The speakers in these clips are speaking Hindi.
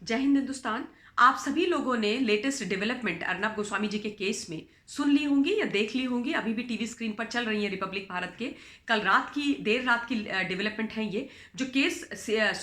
जय हिंद हिंदुस्तान। आप सभी लोगों ने लेटेस्ट डेवलपमेंट अर्नब गोस्वामी जी के केस में सुन ली होंगी या देख ली होंगी। अभी भी टीवी स्क्रीन पर चल रही है रिपब्लिक भारत के। कल रात की देर रात की डेवलपमेंट है ये। जो केस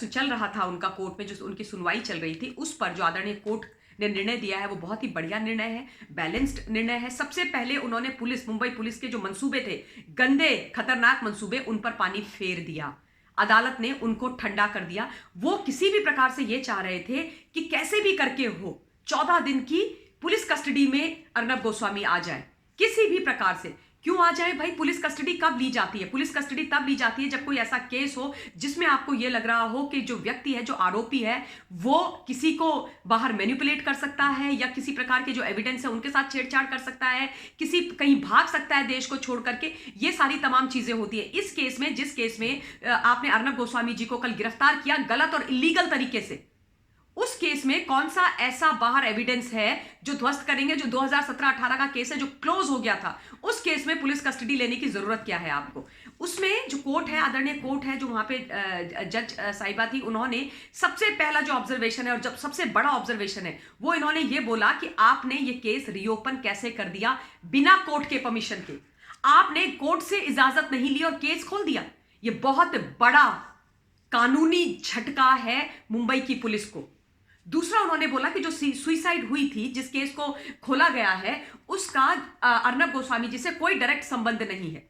चल रहा था उनका कोर्ट में, जो उनकी सुनवाई चल रही थी, उस पर जो आदरणीय कोर्ट ने निर्णय दिया है वो बहुत ही बढ़िया निर्णय है, बैलेंस्ड निर्णय है। सबसे पहले उन्होंने मुंबई पुलिस के जो मंसूबे थे, गंदे खतरनाक मंसूबे, उन पर पानी फेर दिया। अदालत ने उनको ठंडा कर दिया। वो किसी भी प्रकार से ये चाह रहे थे कि कैसे भी करके हो 14 दिन की पुलिस कस्टडी में अर्नब गोस्वामी आ जाए, किसी भी प्रकार से। क्यों आ जाए भाई? पुलिस कस्टडी कब ली जाती है? पुलिस कस्टडी तब ली जाती है जब कोई ऐसा केस हो जिसमें आपको यह लग रहा हो कि जो व्यक्ति है, जो आरोपी है, वो किसी को बाहर मैनिपुलेट कर सकता है या किसी प्रकार के जो एविडेंस है उनके साथ छेड़छाड़ कर सकता है, किसी कहीं भाग सकता है देश को छोड़ करके। ये सारी तमाम चीजें होती है। इस केस में, जिस केस में आपने अर्नब गोस्वामी जी को कल गिरफ्तार किया गलत और इलीगल तरीके से, उस केस में कौन सा ऐसा बाहर एविडेंस है जो ध्वस्त करेंगे? जो 2017-18 का केस है जो क्लोज हो गया था, उस केस में पुलिस कस्टडी लेने की जरूरत क्या है आपको? उसमें जो कोर्ट है, आदरणीय कोर्ट है, जो वहां पे जज साहिबा थी, उन्होंने सबसे पहला जो ऑब्जर्वेशन है और जब सबसे बड़ा ऑब्जर्वेशन है, वो इन्होंने ये बोला कि आपने ये केस रीओपन कैसे कर दिया बिना कोर्ट के परमिशन के? आपने कोर्ट से इजाजत नहीं ली और केस खोल दिया। ये बहुत बड़ा कानूनी झटका है मुंबई की पुलिस को। दूसरा, उन्होंने बोला कि जो सुसाइड हुई थी, जिस केस को खोला गया है, उसका अर्नब गोस्वामी जी से कोई डायरेक्ट संबंध नहीं है।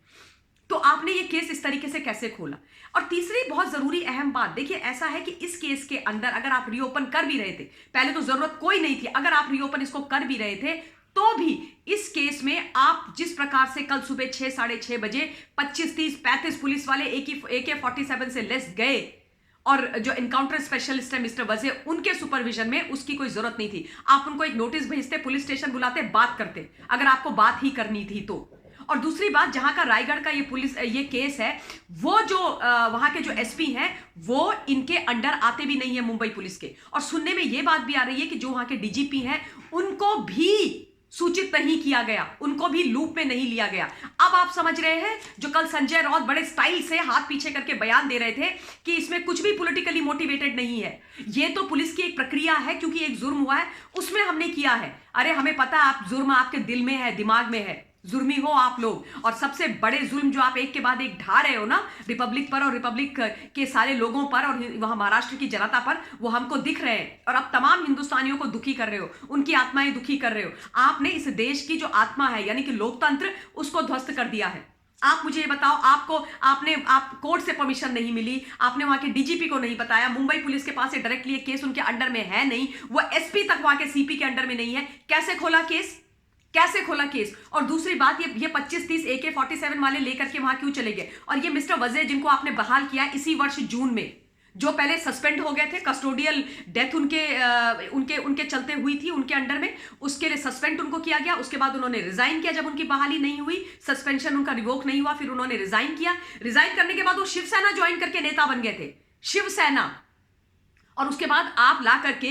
तो आपने ये केस इस तरीके से कैसे खोला? और तीसरी बहुत जरूरी अहम बात, देखिए ऐसा है कि इस केस के अंदर अगर आप रीओपन कर भी रहे थे, पहले तो जरूरत कोई नहीं थी, अगर आप रीओपन इसको कर भी रहे थे तो भी इस केस में आप जिस प्रकार से कल सुबह 6, साढ़े 6 बजे 25, 30, 35 पुलिस वाले AK-47 से लेस गए और जो एनकाउंटर स्पेशलिस्ट है मिस्टर वजे, उनके सुपरविजन में, उसकी कोई जरूरत नहीं थी। आप उनको एक नोटिस भेजते, पुलिस स्टेशन बुलाते, बात करते, अगर आपको बात ही करनी थी तो। और दूसरी बात, जहां का रायगढ़ का ये केस है, वो जो वहां के जो एसपी हैं, वो इनके अंडर आते भी नहीं है मुंबई पुलिस के। और सुनने में ये बात भी आ रही है कि जो वहां के डीजीपी हैं, उनको भी सूचित नहीं किया गया, उनको भी लूप में नहीं लिया गया। अब आप समझ रहे हैं, जो कल संजय राउत बड़े स्टाइल से हाथ पीछे करके बयान दे रहे थे कि इसमें कुछ भी पॉलिटिकली मोटिवेटेड नहीं है, ये तो पुलिस की एक प्रक्रिया है, क्योंकि एक जुर्म हुआ है उसमें हमने किया है। अरे हमें पता है, आप जुर्म आपके दिल में है, दिमाग में है, जुर्मी हो आप लोग। और सबसे बड़े जुल्म जो आप एक के बाद एक ढा रहे हो ना, रिपब्लिक पर और रिपब्लिक के सारे लोगों पर और वहां महाराष्ट्र की जनता पर, वो हमको दिख रहे हैं। और अब तमाम हिंदुस्तानियों को दुखी कर रहे हो, उनकी आत्माएं दुखी कर रहे हो। आपने इस देश की जो आत्मा है, यानी कि लोकतंत्र, उसको ध्वस्त कर दिया है। आप मुझे ये बताओ, आप कोर्ट से परमिशन नहीं मिली, आपने वहां के डीजीपी को नहीं बताया, मुंबई पुलिस के पास डायरेक्टली केस उनके अंडर में है नहीं, वो एसपी तक वहां के सीपी के अंडर में नहीं है, कैसे खोला केस? कैसे खोला केस? और दूसरी बात, ये 25-30 AK-47 वाले लेकर के वहां क्यों चले गए? और ये मिस्टर वजे, जिनको आपने बहाल किया इसी वर्ष जून में, जो पहले सस्पेंड हो गए थे, कस्टोडियल डेथ उनके चलते हुई थी उनके अंडर में, उसके लिए सस्पेंड उनको किया गया। उसके बाद उन्होंने रिजाइन किया, जब उनकी बहाली नहीं हुई, सस्पेंशन उनका रिवोक नहीं हुआ, फिर उन्होंने रिजाइन किया। रिजाइन करने के बाद वो शिवसेना ज्वाइन करके नेता बन गए थे, शिवसेना। और उसके बाद आप ला करके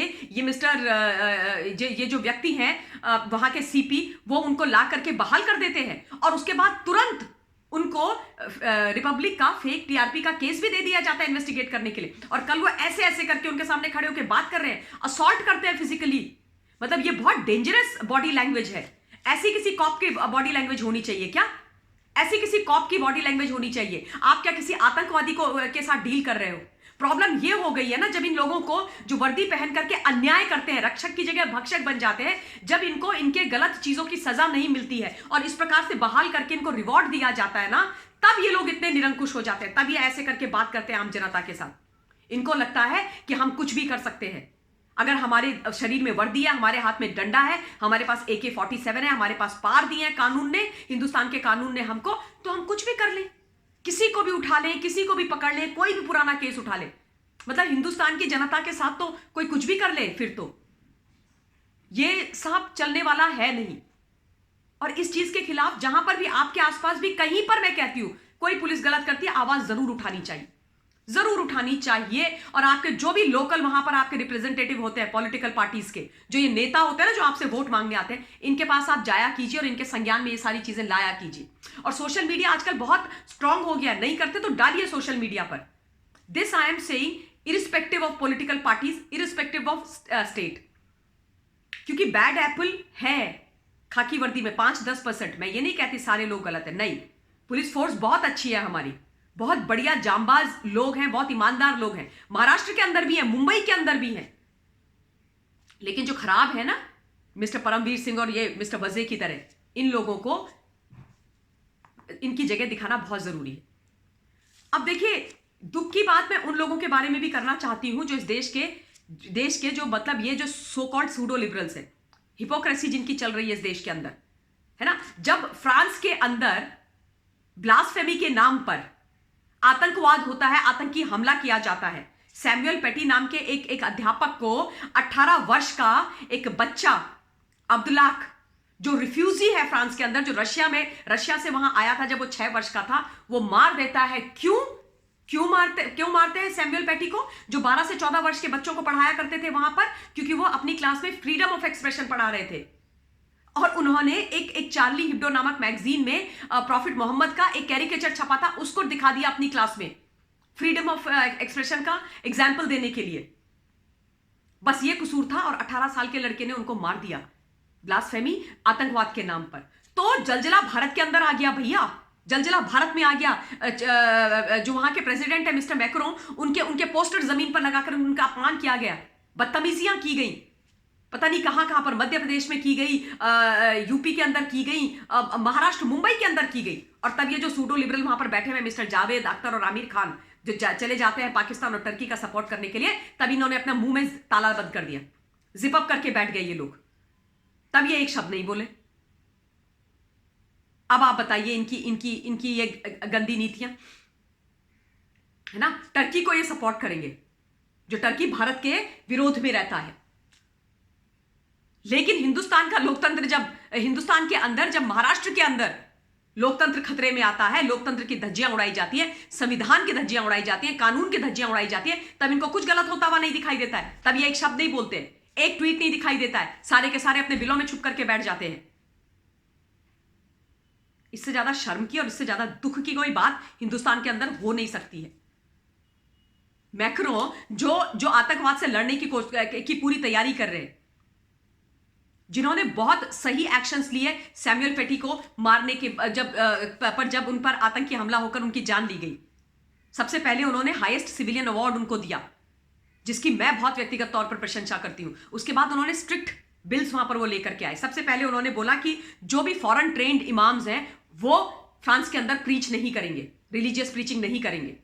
ये जो व्यक्ति हैं वहां के सीपी, वो उनको ला करके बहाल कर देते हैं। और उसके बाद तुरंत उनको रिपब्लिक का फेक टीआरपी का केस भी दे दिया जाता है इन्वेस्टिगेट करने के लिए। और कल वो ऐसे ऐसे करके उनके सामने खड़े होकर बात कर रहे हैं, असॉल्ट करते हैं फिजिकली। मतलब ये बहुत डेंजरस बॉडी लैंग्वेज है। ऐसी किसी कॉप की बॉडी लैंग्वेज होनी चाहिए क्या? ऐसी किसी कॉप की बॉडी लैंग्वेज होनी चाहिए? आप क्या किसी आतंकवादी के साथ डील कर रहे हो? प्रॉब्लम ये हो गई है ना, जब इन लोगों को जो वर्दी पहन करके अन्याय करते हैं, रक्षक की जगह भक्षक बन जाते हैं, जब इनको इनके गलत चीजों की सजा नहीं मिलती है और इस प्रकार से बहाल करके इनको रिवॉर्ड दिया जाता है ना, तब ये लोग इतने निरंकुश हो जाते हैं, तब ये ऐसे करके बात करते हैं आम जनता के साथ। इनको लगता है कि हम कुछ भी कर सकते हैं। अगर हमारे शरीर में वर्दी है, हमारे हाथ में डंडा है, हमारे पास AK-47 है, हमारे पास पार दिए हैं कानून ने, हिंदुस्तान के कानून ने हमको, तो हम कुछ भी कर लें, किसी को भी उठा लें, किसी को भी पकड़ लें, कोई भी पुराना केस उठा ले। मतलब हिंदुस्तान की जनता के साथ तो कोई कुछ भी कर ले। फिर तो ये सब चलने वाला है नहीं। और इस चीज के खिलाफ जहां पर भी आपके आसपास भी कहीं पर, मैं कहती हूं, कोई पुलिस गलत करती है, आवाज जरूर उठानी चाहिए, जरूर उठानी चाहिए। और आपके जो भी लोकल वहां पर आपके रिप्रेजेंटेटिव होते हैं पॉलिटिकल पार्टीज के, जो ये नेता होते हैं ना, जो आपसे वोट मांगने आते हैं, इनके पास आप जाया कीजिए और इनके संज्ञान में ये सारी चीजें लाया कीजिए। और सोशल मीडिया आजकल बहुत स्ट्रांग हो गया, नहीं करते तो डालिए सोशल मीडिया पर। This I am saying, irrespective of political parties, irrespective fib of state, क्योंकि बैड एप्पल है खाकी वर्दी में 5-10%। मैं ये नहीं कहती सारे लोग गलत है, नहीं, पुलिस फोर्स बहुत अच्छी है हमारी, बहुत बढ़िया जांबाज लोग हैं, बहुत ईमानदार लोग हैं, महाराष्ट्र के अंदर भी हैं, मुंबई के अंदर भी हैं। लेकिन जो खराब है ना, मिस्टर परमवीर सिंह और ये मिस्टर वजे की तरह, इन लोगों को इनकी जगह दिखाना बहुत जरूरी है। अब देखिए, दुख की बात मैं उन लोगों के बारे में भी करना चाहती हूं जो इस देश के जो मतलब ये जो सो कॉल्ड सूडो लिबरल्स है, हिपोक्रेसी जिनकी चल रही है इस देश के अंदर, है ना। जब फ्रांस के अंदर ब्लास्फेमी के नाम पर आतंकवाद होता है, आतंकी हमला किया जाता है, सैमुअल पेटी नाम के एक अध्यापक को 18 वर्ष का एक बच्चा अब्दुल्लाह, जो रिफ्यूजी है फ्रांस के अंदर, जो रशिया से वहां आया था जब वो 6 वर्ष का था, वो मार देता है। क्यों मारते हैं सैमुअल पेटी को, जो 12 से 14 वर्ष के बच्चों को पढ़ाया करते थे वहां पर? क्योंकि वो अपनी क्लास में फ्रीडम ऑफ एक्सप्रेशन पढ़ा रहे थे। और उन्होंने एक चार्ली हिब्डो नामक मैगजीन में प्रॉफिट मोहम्मद का एक कैरिकेचर छपा था, उसको दिखा दिया अपनी क्लास में, फ्रीडम ऑफ एक्सप्रेशन का एग्जाम्पल देने के लिए। बस ये कसूर था और 18 साल के लड़के ने उनको मार दिया, ब्लास्फेमी, आतंकवाद के नाम पर। तो जलजला भारत के अंदर आ गया भैया, जलजला भारत में आ गया। जो वहां के प्रेसिडेंट है मिस्टर मैक्रोन, उनके पोस्टर जमीन पर लगाकर उनका अपमान किया गया, बदतमीजियां की गई, पता नहीं कहां पर, मध्य प्रदेश में की गई, यूपी के अंदर की गई, महाराष्ट्र मुंबई के अंदर की गई। और तब ये जो सूडो लिबरल वहां पर बैठे हुए मिस्टर जावेद अख्तर और आमिर खान, जो चले जाते हैं पाकिस्तान और टर्की का सपोर्ट करने के लिए, तब इन्होंने अपना मुंह में ताला बंद कर दिया, जिप अप करके बैठ गए ये लोग, तब ये एक शब्द नहीं बोले। अब आप बताइए इनकी ये गंदी नीतियां, है ना। टर्की को ये सपोर्ट करेंगे, जो टर्की भारत के विरोध में रहता है। लेकिन हिंदुस्तान का लोकतंत्र, हिंदुस्तान के अंदर जब महाराष्ट्र के अंदर लोकतंत्र खतरे में आता है, लोकतंत्र की धज्जियां उड़ाई जाती है, संविधान की धज्जियां उड़ाई जाती है, कानून की धज्जियां उड़ाई जाती है, तब इनको कुछ गलत होता हुआ नहीं दिखाई देता है। तब ये एक शब्द नहीं बोलते, एक ट्वीट नहीं दिखाई देता है, सारे के सारे अपने बिलों में छुप करके बैठ जाते हैं। इससे ज्यादा शर्म की और इससे ज्यादा दुख की कोई बात हिंदुस्तान के अंदर हो नहीं सकती है। मैक्रो जो आतंकवाद से लड़ने की पूरी तैयारी कर रहे हैं, जिन्होंने बहुत सही एक्शंस लिए सैमुअल पेटी को मारने के जब उन पर आतंकी हमला होकर उनकी जान ली गई। सबसे पहले उन्होंने हाईएस्ट सिविलियन अवार्ड उनको दिया, जिसकी मैं बहुत व्यक्तिगत तौर पर प्रशंसा करती हूं। उसके बाद उन्होंने स्ट्रिक्ट बिल्स वहां पर वो लेकर के आए। सबसे पहले उन्होंने बोला कि जो भी फॉरेन ट्रेंड इमाम्स हैं वो फ्रांस के अंदर प्रीच नहीं करेंगे, रिलीजियस प्रीचिंग नहीं करेंगे,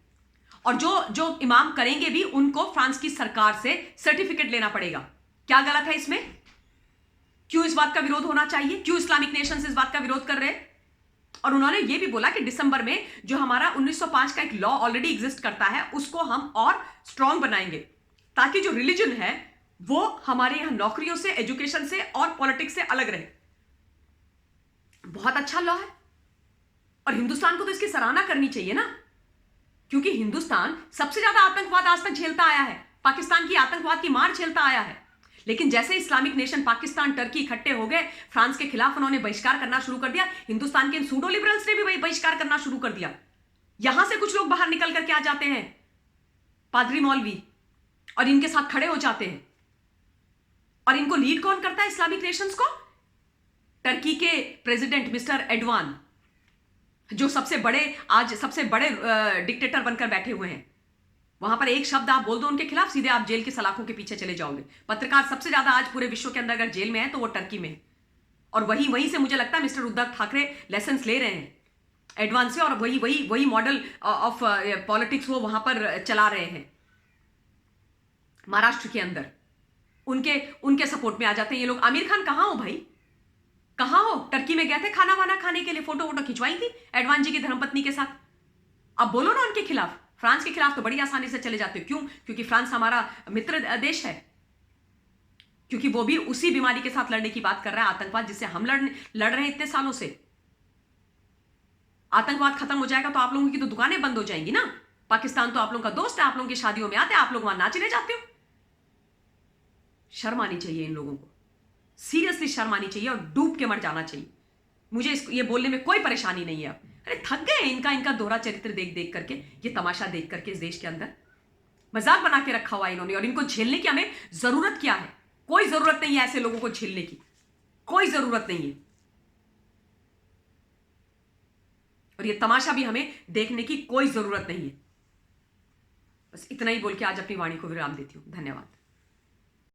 और जो इमाम करेंगे भी उनको फ्रांस की सरकार से सर्टिफिकेट लेना पड़ेगा। क्या गलत है इसमें? क्यों इस बात का विरोध होना चाहिए? क्यों इस्लामिक नेशंस इस बात का विरोध कर रहे हैं? और उन्होंने यह भी बोला कि दिसंबर में जो हमारा 1905 का एक लॉ ऑलरेडी एग्जिस्ट करता है उसको हम और स्ट्रांग बनाएंगे, ताकि जो रिलीजन है वो हमारे यहां नौकरियों से, एजुकेशन से और पॉलिटिक्स से अलग रहे। बहुत अच्छा लॉ है और हिंदुस्तान को तो इसकी सराहना करनी चाहिए ना, क्योंकि हिंदुस्तान सबसे ज्यादा आतंकवाद आज तक झेलता आया है, पाकिस्तान की आतंकवाद की मार झेलता आया है। लेकिन जैसे इस्लामिक नेशन पाकिस्तान, टर्की इकट्ठे हो गए, फ्रांस के खिलाफ उन्होंने बहिष्कार करना शुरू कर दिया, हिंदुस्तान के सूडो लिबरल्स ने भी बहिष्कार करना शुरू कर दिया। यहां से कुछ लोग बाहर निकल करके आ जाते हैं, पादरी मौलवी, और इनके साथ खड़े हो जाते हैं। और इनको लीड कौन करता है इस्लामिक नेशंस को? टर्की के प्रेसिडेंट मिस्टर एर्डोगान, जो सबसे बड़े डिक्टेटर बनकर बैठे हुए हैं। वहां पर एक शब्द आप बोल दो उनके खिलाफ, सीधे आप जेल की सलाखों के पीछे चले जाओगे। पत्रकार सबसे ज्यादा आज पूरे विश्व के अंदर अगर जेल में है तो वो टर्की में है, और वहीं से मुझे लगता है मिस्टर उद्धव ठाकरे लेसन ले रहे हैं एडवांस से, और वही मॉडल ऑफ पॉलिटिक्स वो वहां पर चला रहे हैं। महाराष्ट्र के अंदर उनके सपोर्ट में आ जाते हैं ये लोग। आमिर खान कहां हो भाई, कहां हो? टर्की में गए थे खाना वाना खाने के लिए, फोटो खिंचवाई थी एडवान जी की धर्मपत्नी के साथ। अब बोलो ना उनके खिलाफ। फ्रांस के खिलाफ तो बड़ी आसानी से चले जाते हो। क्यों? क्योंकि फ्रांस हमारा मित्र देश है, क्योंकि वो भी उसी बीमारी के साथ लड़ने की बात कर रहा है, आतंकवाद, जिससे हम लड़ रहे हैं इतने सालों से। आतंकवाद खत्म हो जाएगा तो आप लोगों की तो दुकानें बंद हो जाएंगी ना। पाकिस्तान तो आप लोगों का दोस्त है, आप लोगों की शादियों में आते हैं, आप लोग वहां नाचने जाते हो। शर्म आनी चाहिए इन लोगों को, सीरियसली शर्म आनी चाहिए और डूब के मर जाना चाहिए। मुझे ये बोलने में कोई परेशानी नहीं है। अरे थक गए इनका दोहरा चरित्र देख करके, ये तमाशा देख करके इस देश के अंदर। मजाक बना के रखा हुआ है इन्होंने, और इनको झेलने की हमें जरूरत क्या है? कोई जरूरत नहीं है ऐसे लोगों को झेलने की, कोई जरूरत नहीं है। और ये तमाशा भी हमें देखने की कोई जरूरत नहीं है। बस इतना ही बोल के आज अपनी वाणी को विराम देती हूं। धन्यवाद।